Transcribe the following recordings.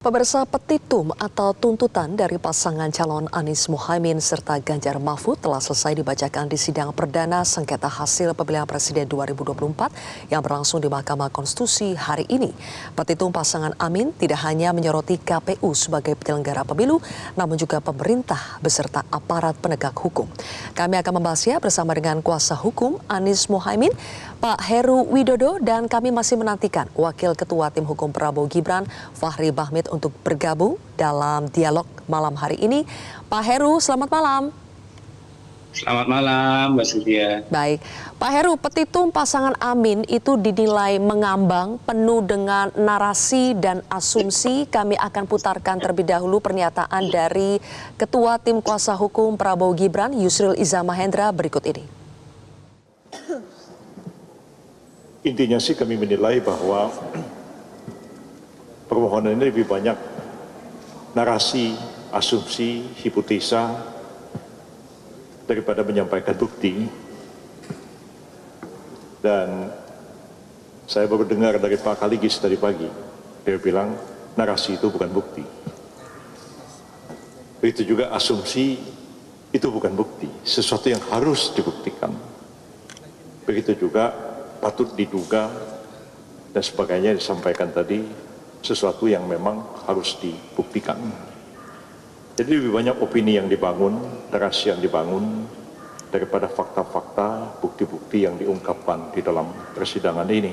Pemirsa, petitum atau tuntutan dari pasangan calon Anies Mohaimin serta Ganjar Mahfud telah selesai dibacakan di sidang perdana sengketa hasil pemilihan presiden 2024 yang berlangsung di Mahkamah Konstitusi hari ini. Petitum pasangan Amin tidak hanya menyoroti KPU sebagai penyelenggara pemilu, namun juga pemerintah beserta aparat penegak hukum. Kami akan membahasnya bersama dengan kuasa hukum Anies Mohaimin, Pak Heru Widodo, dan kami masih menantikan Wakil Ketua Tim Hukum Prabowo Gibran, Fahri Bahmid, untuk bergabung dalam dialog malam hari ini. Pak Heru, selamat malam. Selamat malam, Mbak Sylvia. Baik, Pak Heru, petitum pasangan Amin itu dinilai mengambang, penuh dengan narasi dan asumsi. Kami akan putarkan terlebih dahulu pernyataan dari Ketua Tim Kuasa Hukum Prabowo Gibran, Yusril Iza Mahendra, berikut ini. Intinya sih kami menilai bahwa permohonan ini lebih banyak narasi, asumsi, hipotesa daripada menyampaikan bukti. Dan saya baru dengar dari Pak Kaligis tadi pagi, dia bilang narasi itu bukan bukti. Begitu juga asumsi itu bukan bukti, sesuatu yang harus dibuktikan. Begitu juga patut diduga dan sebagainya disampaikan tadi, sesuatu yang memang harus dibuktikan. Jadi lebih banyak opini yang dibangun, narasi yang dibangun, daripada fakta-fakta, bukti-bukti yang diungkapkan di dalam persidangan ini.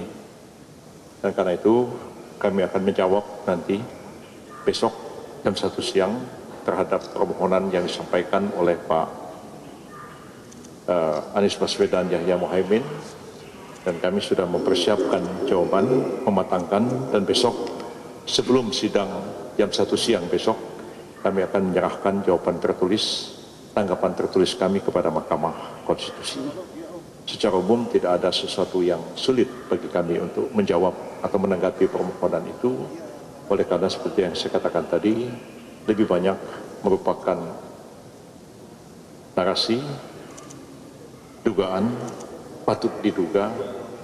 Dan karena itu kami akan menjawab nanti besok jam 1 siang terhadap permohonan yang disampaikan oleh Pak Anies Baswedan Yahya Mohaimin. Dan kami sudah mempersiapkan jawaban, mematangkan, dan besok sebelum sidang jam 1 siang besok, kami akan menyerahkan jawaban tertulis, tanggapan tertulis kami kepada Mahkamah Konstitusi. Secara umum tidak ada sesuatu yang sulit bagi kami untuk menjawab atau menanggapi permohonan itu. Oleh karena seperti yang saya katakan tadi, lebih banyak merupakan narasi, dugaan, patut diduga,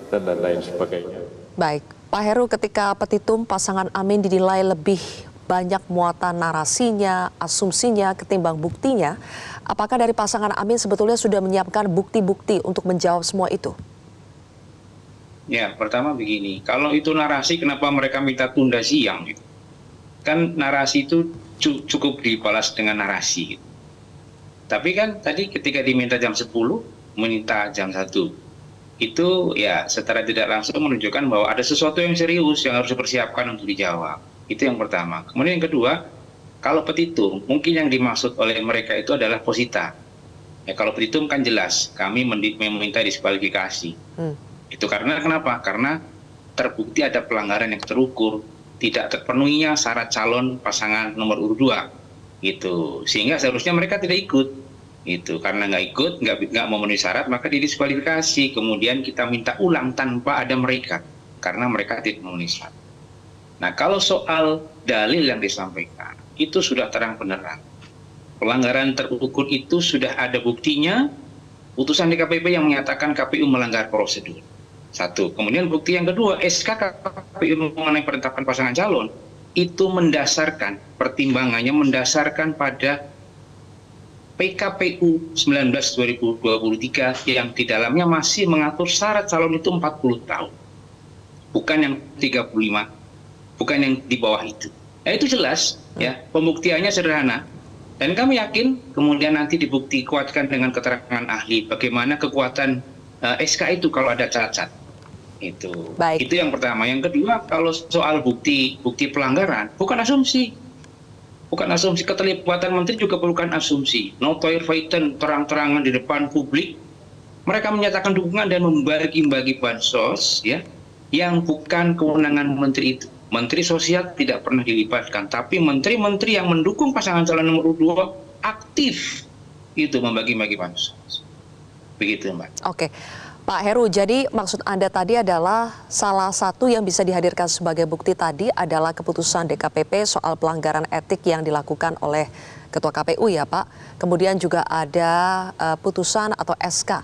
dan lain-lain sebagainya. Baik, Pak Heru, ketika petitum pasangan Amin dinilai lebih banyak muatan narasinya, asumsinya ketimbang buktinya, apakah dari pasangan Amin sebetulnya sudah menyiapkan bukti-bukti untuk menjawab semua itu? Ya, pertama begini, kalau itu narasi kenapa mereka minta tunda siang? Kan narasi itu cukup dibalas dengan narasi. Tapi kan tadi ketika diminta jam 10, minta jam 1. Itu ya secara tidak langsung menunjukkan bahwa ada sesuatu yang serius yang harus dipersiapkan untuk dijawab. Itu yang pertama. Kemudian yang kedua, kalau petitum, mungkin yang dimaksud oleh mereka itu adalah posita. Ya, kalau petitum kan jelas, kami meminta diskualifikasi. Itu karena kenapa? Karena terbukti ada pelanggaran yang terukur, tidak terpenuhinya syarat calon pasangan nomor urut 2. Gitu. Sehingga seharusnya mereka tidak ikut. Itu karena nggak ikut, nggak memenuhi syarat, maka didiskualifikasi. Kemudian kita minta ulang tanpa ada mereka, karena mereka tidak memenuhi syarat. Nah, kalau soal dalil yang disampaikan, itu sudah terang benderang. Pelanggaran terukur itu sudah ada buktinya, putusan DKPP yang menyatakan KPU melanggar prosedur. Satu. Kemudian bukti yang kedua, SK KPU mengenai penetapan pasangan calon, itu mendasarkan, pertimbangannya mendasarkan pada PKPU 19/2023 yang di dalamnya masih mengatur syarat calon itu 40 tahun. Bukan yang 35, bukan yang di bawah itu. Nah, itu jelas, ya, pembuktiannya sederhana. Dan kami yakin kemudian nanti dibukti kuatkan dengan keterangan ahli bagaimana kekuatan SK itu kalau ada cacat. Itu. Baik. Itu yang pertama. Yang kedua, kalau soal bukti pelanggaran, bukan asumsi. Bukan asumsi, keterlibatan menteri juga bukan asumsi. Notoire faitan, terang-terangan di depan publik. Mereka menyatakan dukungan dan membagi-bagi bansos, ya, yang bukan kewenangan menteri itu. Menteri Sosial tidak pernah dilibatkan, tapi menteri-menteri yang mendukung pasangan calon nomor 2 aktif itu membagi-bagi bansos. Begitu, Mbak. Oke. Pak Heru, jadi maksud Anda tadi adalah salah satu yang bisa dihadirkan sebagai bukti tadi adalah keputusan DKPP soal pelanggaran etik yang dilakukan oleh Ketua KPU ya Pak. Kemudian juga ada putusan atau SK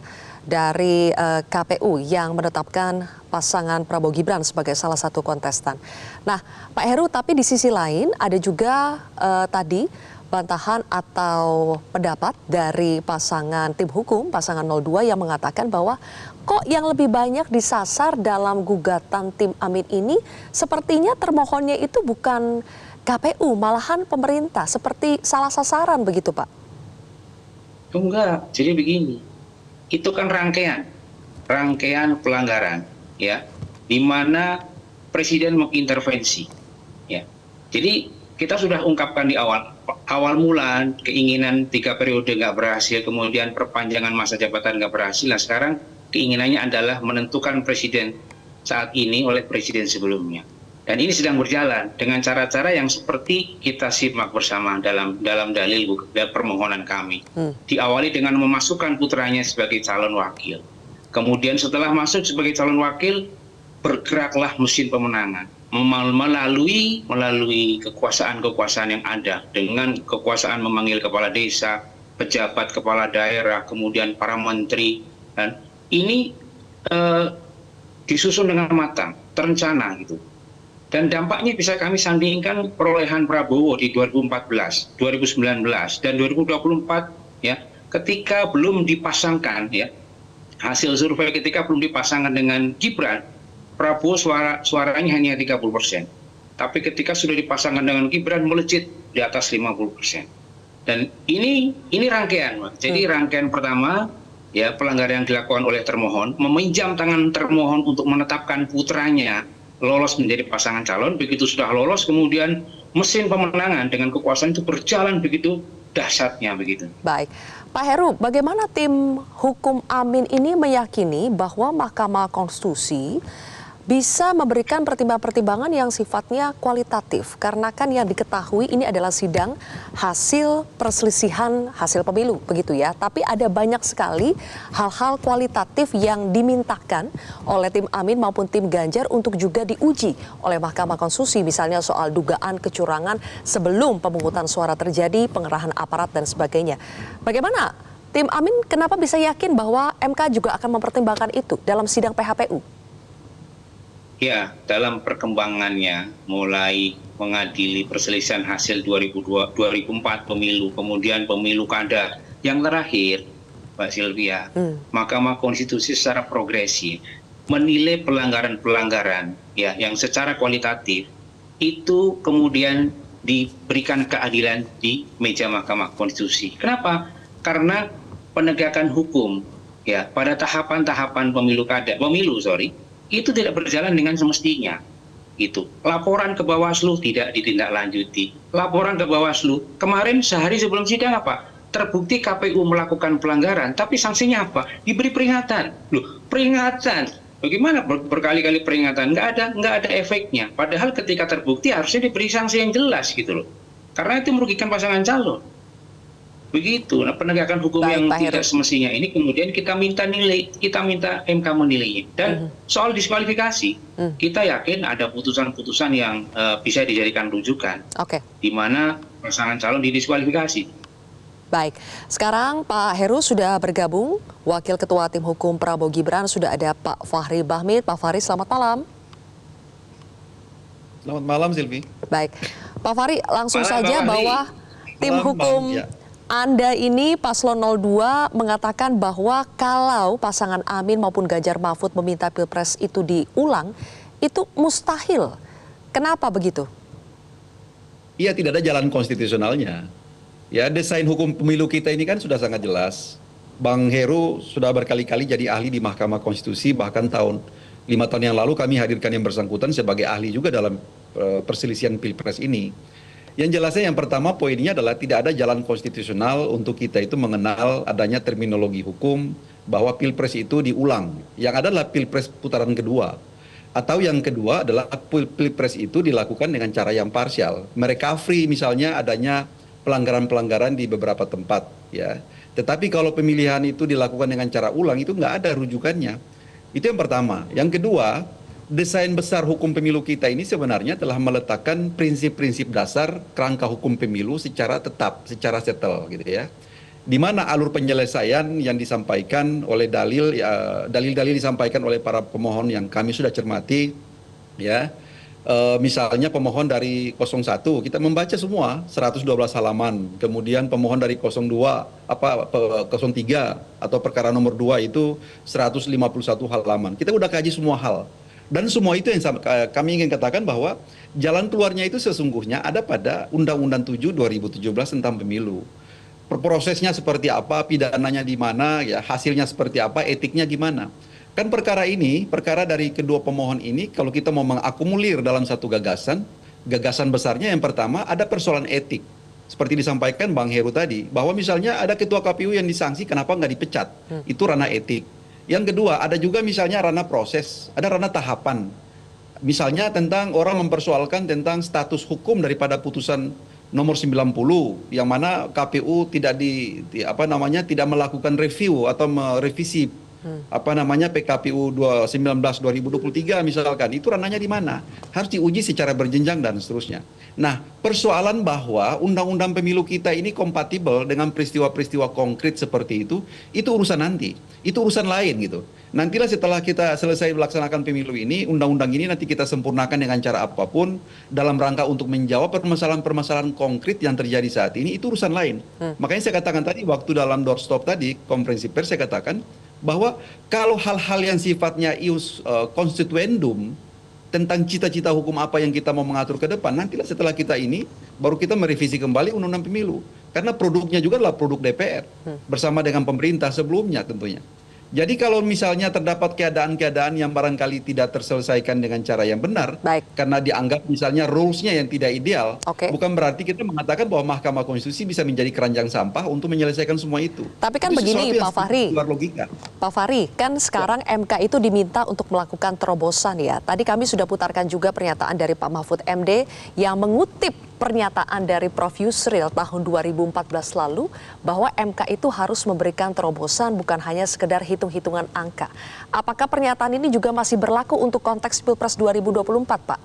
dari KPU yang menetapkan pasangan Prabowo Gibran sebagai salah satu kontestan. Nah, Pak Heru, tapi di sisi lain ada juga tadi bantahan atau pendapat dari pasangan tim hukum, pasangan 02 yang mengatakan bahwa kok yang lebih banyak disasar dalam gugatan tim Amin ini sepertinya termohonnya itu bukan KPU, malahan pemerintah, seperti salah sasaran begitu, Pak? Enggak, jadi begini, itu kan rangkaian pelanggaran, ya, di mana Presiden mengintervensi, ya. Jadi kita sudah ungkapkan di awal mula keinginan 3 periode nggak berhasil, kemudian perpanjangan masa jabatan nggak berhasil. Nah sekarang keinginannya adalah menentukan presiden saat ini oleh presiden sebelumnya. Dan ini sedang berjalan dengan cara-cara yang seperti kita simak bersama dalam dalil permohonan kami. Diawali dengan memasukkan putranya sebagai calon wakil. Kemudian setelah masuk sebagai calon wakil, bergeraklah mesin pemenangan. Melalui kekuasaan-kekuasaan yang ada, dengan kekuasaan memanggil kepala desa, pejabat kepala daerah, kemudian para menteri. Dan ini disusun dengan matang, terencana gitu. Dan dampaknya bisa kami sandingkan perolehan Prabowo di 2014, 2019, dan 2024, ya, ketika belum dipasangkan, ya, hasil survei ketika belum dipasangkan dengan Gibran, Prabowo suaranya hanya 30%. Tapi ketika sudah dipasangkan dengan Gibran, melejit di atas 50%. Dan ini rangkaian, Pak. Jadi rangkaian pertama, ya, pelanggaran yang dilakukan oleh termohon, meminjam tangan termohon untuk menetapkan putranya lolos menjadi pasangan calon. Begitu sudah lolos, kemudian mesin pemenangan dengan kekuasaan itu berjalan begitu dahsyatnya begitu. Baik, Pak Heru, bagaimana tim hukum Amin ini meyakini bahwa Mahkamah Konstitusi bisa memberikan pertimbangan-pertimbangan yang sifatnya kualitatif? Karena kan yang diketahui ini adalah sidang hasil perselisihan hasil pemilu, begitu ya. Tapi ada banyak sekali hal-hal kualitatif yang dimintakan oleh tim Amin maupun tim Ganjar untuk juga diuji oleh Mahkamah Konstitusi. Misalnya soal dugaan kecurangan sebelum pemungutan suara terjadi, pengerahan aparat dan sebagainya. Bagaimana tim Amin kenapa bisa yakin bahwa MK juga akan mempertimbangkan itu dalam sidang PHPU? Ya, dalam perkembangannya mulai mengadili perselisihan hasil 2004 pemilu, kemudian pemilu kada, yang terakhir, Mbak Sylvia, Mahkamah Konstitusi secara progresif menilai pelanggaran-pelanggaran, ya, yang secara kualitatif itu kemudian diberikan keadilan di meja Mahkamah Konstitusi. Kenapa? Karena penegakan hukum, ya, pada tahapan-tahapan itu tidak berjalan dengan semestinya. Itu laporan ke Bawaslu tidak ditindaklanjuti. Laporan ke Bawaslu kemarin sehari sebelum sidang apa? Terbukti KPU melakukan pelanggaran, tapi sanksinya apa? Diberi peringatan. Loh, peringatan. Bagaimana berkali-kali peringatan? Nggak ada efeknya. Padahal ketika terbukti harusnya diberi sanksi yang jelas gitu loh. Karena itu merugikan pasangan calon. Begitu. Nah, penegakan hukum yang tidak semestinya ini kemudian kita minta MK menilainya. Dan soal diskualifikasi, kita yakin ada putusan-putusan yang bisa dijadikan rujukan, di mana pasangan calon didiskualifikasi. Baik, sekarang Pak Heru sudah bergabung, Wakil Ketua Tim Hukum Prabowo Gibran, sudah ada Pak Fahri Bahmid. Pak Fahri, selamat malam. Selamat malam, Silvi. Baik, Pak Fahri, langsung saja bahwa tim hukum Anda ini, Paslon 02, mengatakan bahwa kalau pasangan Amin maupun Ganjar Mahfud meminta Pilpres itu diulang, itu mustahil. Kenapa begitu? Iya, tidak ada jalan konstitusionalnya. Ya, desain hukum pemilu kita ini kan sudah sangat jelas. Bang Heru sudah berkali-kali jadi ahli di Mahkamah Konstitusi, bahkan 5 tahun yang lalu kami hadirkan yang bersangkutan sebagai ahli juga dalam perselisihan Pilpres ini. Yang jelasnya yang pertama poinnya adalah tidak ada jalan konstitusional untuk kita itu mengenal adanya terminologi hukum bahwa Pilpres itu diulang. Yang ada adalah Pilpres putaran kedua. Atau yang kedua adalah Pilpres itu dilakukan dengan cara yang parsial. Merecovery misalnya adanya pelanggaran-pelanggaran di beberapa tempat, ya. Tetapi kalau pemilihan itu dilakukan dengan cara ulang itu nggak ada rujukannya. Itu yang pertama. Yang kedua, desain besar hukum pemilu kita ini sebenarnya telah meletakkan prinsip-prinsip dasar kerangka hukum pemilu secara tetap, secara settle gitu ya. di mana alur penyelesaian yang disampaikan oleh dalil-dalil disampaikan oleh para pemohon yang kami sudah cermati, ya. Misalnya pemohon dari 01 kita membaca semua 112 halaman, kemudian pemohon dari 02 03 atau perkara nomor 2 itu 151 halaman. Kita udah kaji semua hal. Dan semua itu yang kami ingin katakan bahwa jalan keluarnya itu sesungguhnya ada pada Undang-Undang 7 2017 tentang pemilu. Prosesnya seperti apa, pidananya di mana, ya hasilnya seperti apa, etiknya gimana. Kan perkara ini, perkara dari kedua pemohon ini, kalau kita mau mengakumulir dalam satu gagasan besarnya yang pertama ada persoalan etik. Seperti disampaikan Bang Heru tadi, bahwa misalnya ada ketua KPU yang disanksi, kenapa nggak dipecat? Itu ranah etik. Yang kedua, ada juga misalnya ranah proses, ada ranah tahapan. Misalnya tentang orang mempersoalkan tentang status hukum daripada putusan nomor 90 yang mana KPU tidak tidak melakukan review atau merevisi PKPU 19/2023 misalkan, itu ranahnya di mana? Harus diuji secara berjenjang dan seterusnya. Nah, persoalan bahwa undang-undang pemilu kita ini kompatibel dengan peristiwa-peristiwa konkret seperti itu urusan nanti. Itu urusan lain gitu. Nantilah setelah kita selesai melaksanakan pemilu ini, undang-undang ini nanti kita sempurnakan dengan cara apapun dalam rangka untuk menjawab permasalahan-permasalahan konkret yang terjadi saat ini, itu urusan lain. Makanya saya katakan tadi waktu dalam doorstop tadi, konferensi pers saya katakan bahwa kalau hal-hal yang sifatnya ius constituendum tentang cita-cita hukum apa yang kita mau mengatur ke depan, nantilah setelah kita ini baru kita merevisi kembali undang-undang pemilu, karena produknya juga adalah produk DPR bersama dengan pemerintah sebelumnya tentunya. Jadi kalau misalnya terdapat keadaan-keadaan yang barangkali tidak terselesaikan dengan cara yang benar, karena dianggap misalnya rules-nya yang tidak ideal, bukan berarti kita mengatakan bahwa Mahkamah Konstitusi bisa menjadi keranjang sampah untuk menyelesaikan semua itu. Tapi kan itu begini Pak Fahri, luar logika. Pak Fahri, kan sekarang MK itu diminta untuk melakukan terobosan ya. Tadi kami sudah putarkan juga pernyataan dari Pak Mahfud MD yang mengutip pernyataan dari Prof. Yusril tahun 2014 lalu bahwa MK itu harus memberikan terobosan bukan hanya sekedar hitung-hitungan angka. Apakah pernyataan ini juga masih berlaku untuk konteks Pilpres 2024, Pak?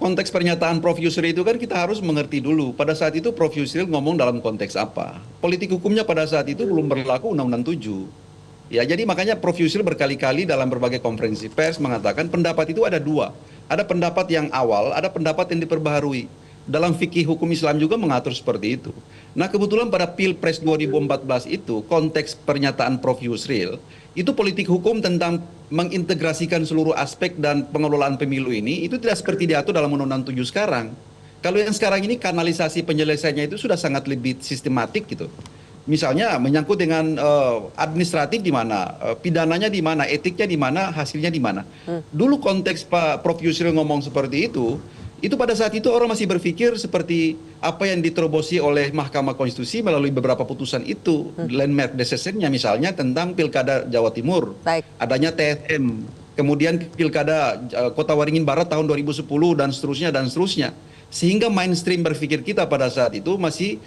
Konteks pernyataan Prof. Yusril itu kan kita harus mengerti dulu. Pada saat itu Prof. Yusril ngomong dalam konteks apa? Politik hukumnya pada saat itu belum berlaku Undang-Undang 7. Ya, jadi makanya Prof. Yusril berkali-kali dalam berbagai konferensi pers mengatakan pendapat itu ada dua. Ada pendapat yang awal, ada pendapat yang diperbaharui. Dalam fikih hukum Islam juga mengatur seperti itu. Nah, kebetulan pada Pilpres 2014 itu, konteks pernyataan Prof. Yusril, itu politik hukum tentang mengintegrasikan seluruh aspek dan pengelolaan pemilu ini, itu tidak seperti diatur dalam Undang-Undang 7 sekarang. Kalau yang sekarang ini kanalisasi penyelesaiannya itu sudah sangat lebih sistematik gitu. Misalnya menyangkut dengan administratif di mana, pidananya di mana, etiknya di mana, hasilnya di mana. Dulu konteks Pak Prof. Yusril ngomong seperti itu pada saat itu orang masih berpikir seperti apa yang diterobosi oleh Mahkamah Konstitusi melalui beberapa putusan itu, landmark decision-nya misalnya tentang Pilkada Jawa Timur, adanya TSM, kemudian Pilkada Kota Waringin Barat tahun 2010 dan seterusnya. Sehingga mainstream berpikir kita pada saat itu masih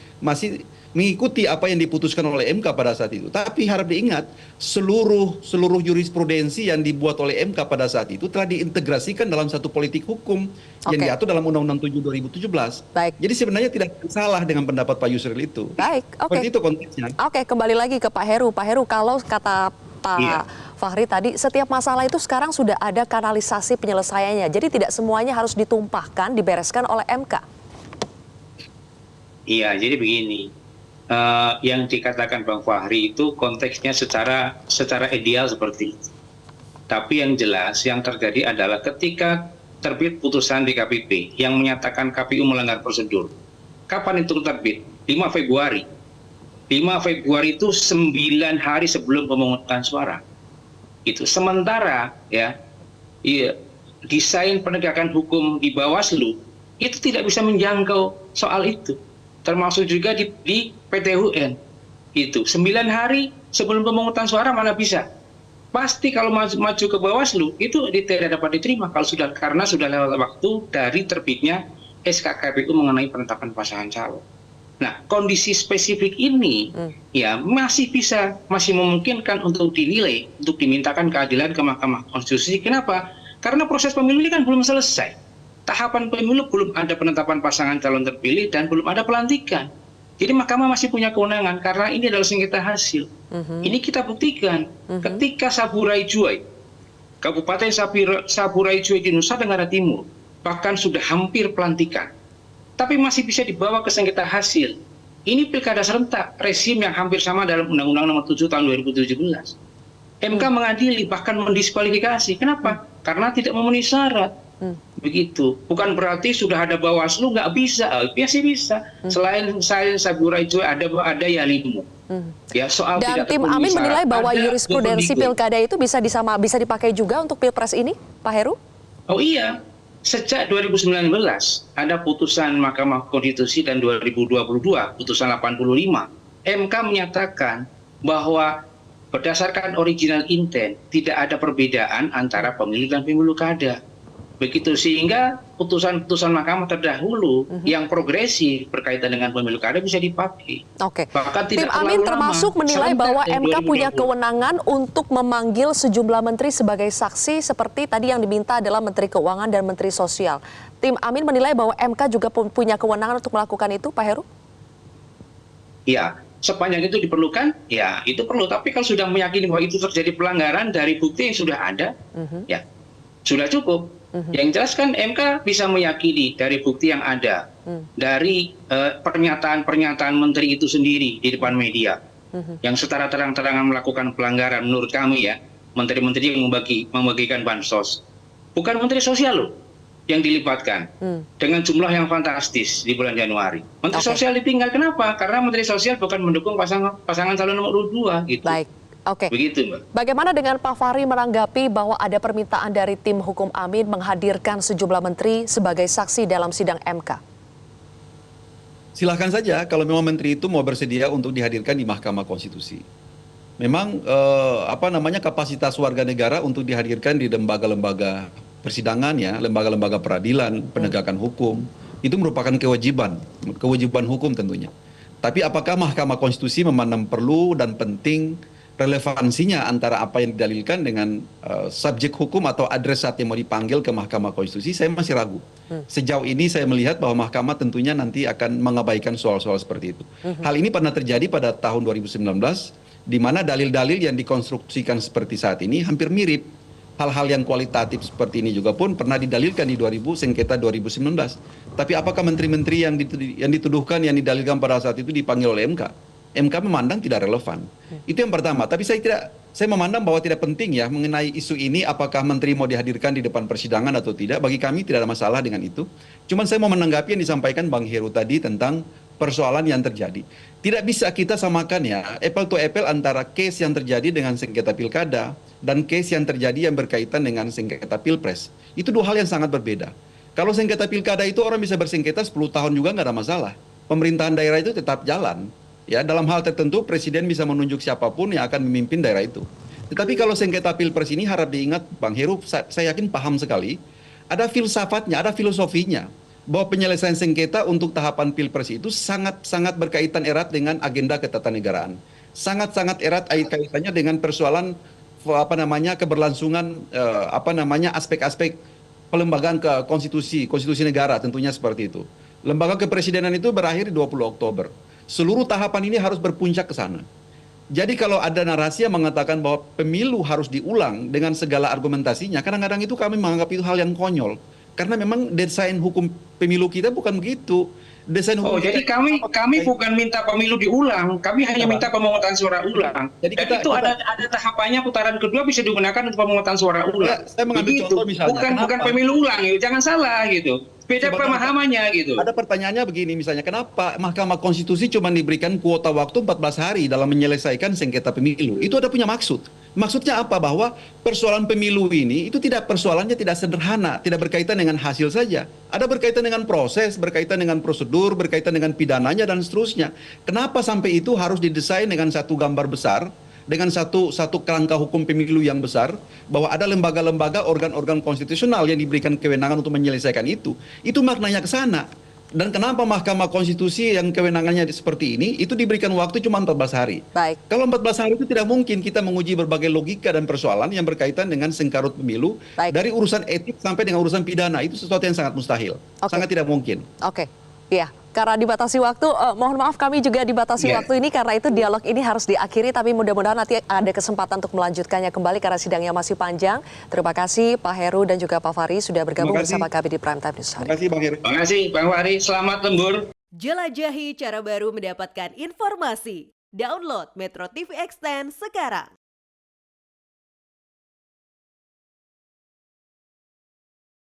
mengikuti apa yang diputuskan oleh MK pada saat itu. Tapi harap diingat, seluruh jurisprudensi yang dibuat oleh MK pada saat itu telah diintegrasikan dalam satu politik hukum yang diatur dalam Undang-Undang 7 2017. Jadi sebenarnya tidak salah dengan pendapat Pak Yusril itu. Seperti itu konteksnya. Kembali lagi ke Pak Heru. Pak Heru, kalau kata Pak Fahri tadi, setiap masalah itu sekarang sudah ada kanalisasi penyelesaiannya. Jadi tidak semuanya harus ditumpahkan, dibereskan oleh MK. Iya, jadi begini. Yang dikatakan Bang Fahri itu konteksnya secara ideal seperti itu. Tapi yang jelas yang terjadi adalah ketika terbit putusan DKPP yang menyatakan KPU melanggar prosedur. Kapan itu terbit? 5 Februari. 5 Februari itu 9 hari sebelum pemungutan suara. Itu sementara desain penegakan hukum di Bawaslu itu tidak bisa menjangkau soal itu. Termasuk juga di PT-UN. Itu 9 hari sebelum pemungutan suara mana bisa. Pasti kalau maju ke Bawaslu itu tidak dapat diterima karena sudah lewat waktu dari terbitnya SK KPU mengenai penetapan pasangan calon. Nah, kondisi spesifik ini masih memungkinkan untuk dinilai, untuk dimintakan keadilan ke Mahkamah Konstitusi. Kenapa? Karena proses pemilu ini kan belum selesai. Tahapan pemilu belum ada penetapan pasangan calon terpilih dan belum ada pelantikan. Jadi mahkamah masih punya kewenangan karena ini adalah sengketa hasil. Ini kita buktikan ketika Saburai Jua, Kabupaten Saburai Jua di Nusa Tenggara Timur, bahkan sudah hampir pelantikan, tapi masih bisa dibawa ke sengketa hasil. Ini pilkada serentak, rezim yang hampir sama dalam Undang-Undang Nomor 7 Tahun 2017. MK mengadili, bahkan mendiskualifikasi. Kenapa? Karena tidak memenuhi syarat. Begitu. Bukan berarti sudah ada Bawaslu nggak bisa. Biasa bisa. Selain saya Saburai Jua ada Yalimu. Ya, soal Dan tidak tim terpenuhi Amin menilai syarat. bahwa Ada jurisprudensi Bovendigul. pilkada itu bisa dipakai juga untuk Pilpres ini, Pak Heru? Oh iya, sejak 2019 ada putusan Mahkamah Konstitusi dan 2022 putusan 85, MK menyatakan bahwa berdasarkan original intent tidak ada perbedaan antara pemilu dan pemilu kada. Begitu, sehingga putusan-putusan mahkamah terdahulu yang progresif berkaitan dengan pemilu kada bisa dipakai. Oke. Bahkan Tim tidak Amin terlalu termasuk lama. menilai Serentak bahwa tahun MK punya 2020. kewenangan untuk memanggil sejumlah menteri sebagai saksi seperti tadi yang diminta adalah Menteri Keuangan dan Menteri Sosial. Tim Amin menilai bahwa MK juga punya kewenangan untuk melakukan itu, Pak Heru? Ya, sepanjang itu diperlukan, ya itu perlu. Tapi kalau sudah meyakini bahwa itu terjadi pelanggaran dari bukti yang sudah ada, ya sudah cukup. Yang jelas kan MK bisa meyakini dari bukti yang ada, dari pernyataan-pernyataan menteri itu sendiri di depan media, yang secara terang-terangan melakukan pelanggaran menurut kami ya, menteri-menteri yang membagikan bansos. Bukan Menteri Sosial loh yang dilibatkan dengan jumlah yang fantastis di bulan Januari. Menteri Sosial ditinggal, kenapa? Karena Menteri Sosial bukan mendukung pasangan calon nomor 2 gitu. Baik, oke. Begitu, Mbak. Bagaimana dengan Pak Fahri menanggapi bahwa ada permintaan dari tim hukum Amin menghadirkan sejumlah menteri sebagai saksi dalam sidang MK? Silahkan saja kalau memang menteri itu mau bersedia untuk dihadirkan di Mahkamah Konstitusi. Memang kapasitas warga negara untuk dihadirkan di lembaga-lembaga persidangan ya, lembaga-lembaga peradilan, penegakan hukum, itu merupakan kewajiban hukum tentunya. Tapi apakah Mahkamah Konstitusi memandang perlu dan penting relevansinya antara apa yang didalilkan dengan subjek hukum atau adresat yang mau dipanggil ke Mahkamah Konstitusi, saya masih ragu. Sejauh ini saya melihat bahwa Mahkamah tentunya nanti akan mengabaikan soal-soal seperti itu. Hal ini pernah terjadi pada tahun 2019, di mana dalil-dalil yang dikonstruksikan seperti saat ini hampir mirip. Hal-hal yang kualitatif seperti ini juga pun pernah didalilkan di sengketa 2019. Tapi apakah menteri-menteri yang dituduhkan, yang didalilkan pada saat itu dipanggil oleh MK? MK memandang tidak relevan. Itu yang pertama. Tapi saya memandang bahwa tidak penting ya mengenai isu ini, apakah menteri mau dihadirkan di depan persidangan atau tidak. Bagi kami tidak ada masalah dengan itu. Cuman saya mau menanggapi yang disampaikan Bang Heru tadi tentang persoalan yang terjadi. Tidak bisa kita samakan ya, apple to apple antara case yang terjadi dengan sengketa pilkada dan case yang terjadi yang berkaitan dengan sengketa pilpres. Itu dua hal yang sangat berbeda. Kalau sengketa pilkada itu orang bisa bersengketa 10 tahun juga nggak ada masalah. Pemerintahan daerah itu tetap jalan. Ya, dalam hal tertentu presiden bisa menunjuk siapapun yang akan memimpin daerah itu. Tetapi kalau sengketa pilpres ini harap diingat Bang Heru, saya yakin paham sekali, ada filsafatnya, ada filosofinya. Bahwa penyelesaian sengketa untuk tahapan pilpres itu sangat-sangat berkaitan erat dengan agenda ketatanegaraan. Sangat-sangat erat kaitannya dengan persoalan keberlangsungan aspek-aspek pelembagaan ke konstitusi negara tentunya seperti itu. Lembaga kepresidenan itu berakhir di 20 Oktober. Seluruh tahapan ini harus berpuncak ke sana. Jadi kalau ada narasi yang mengatakan bahwa pemilu harus diulang dengan segala argumentasinya, kadang-kadang itu kami menganggap itu hal yang konyol. Karena memang desain hukum pemilu kita bukan begitu. Desain hukum jadi kami bukan minta pemilu diulang, kami hanya minta pemungutan suara ulang. Jadi Dan itu ada tahapannya, putaran kedua bisa digunakan untuk pemungutan suara ulang. Saya mengambil contoh misalnya. Bukan pemilu ulang, jangan salah gitu. Beda pemahamannya gitu. Ada pertanyaannya begini misalnya, kenapa Mahkamah Konstitusi cuma diberikan kuota waktu 14 hari dalam menyelesaikan sengketa pemilu? Itu ada punya maksud. Maksudnya apa? Bahwa persoalan pemilu ini itu persoalannya tidak sederhana, tidak berkaitan dengan hasil saja. Ada berkaitan dengan proses, berkaitan dengan prosedur, berkaitan dengan pidananya dan seterusnya. Kenapa sampai itu harus didesain dengan satu gambar besar, dengan satu kerangka hukum pemilu yang besar, bahwa ada lembaga-lembaga, organ-organ konstitusional yang diberikan kewenangan untuk menyelesaikan itu. Itu maknanya ke sana. Dan kenapa Mahkamah Konstitusi yang kewenangannya seperti ini, itu diberikan waktu cuma 14 hari. Baik. Kalau 14 hari itu tidak mungkin kita menguji berbagai logika dan persoalan yang berkaitan dengan sengkarut pemilu, dari urusan etik sampai dengan urusan pidana. Itu sesuatu yang sangat mustahil. Sangat tidak mungkin. Oke, iya. karena dibatasi waktu, mohon maaf kami juga dibatasi Iya. waktu ini karena itu dialog ini harus diakhiri, tapi mudah-mudahan nanti ada kesempatan untuk melanjutkannya kembali karena sidangnya masih panjang. Terima kasih Pak Heru dan juga Pak Fahri sudah bergabung Terima kasih. bersama kami di Prime Time News hari Terima kasih Bang Heru. Terima kasih Bang Fahri, selamat lembur. Jelajahi cara baru mendapatkan informasi. Download Metro TV Extend sekarang.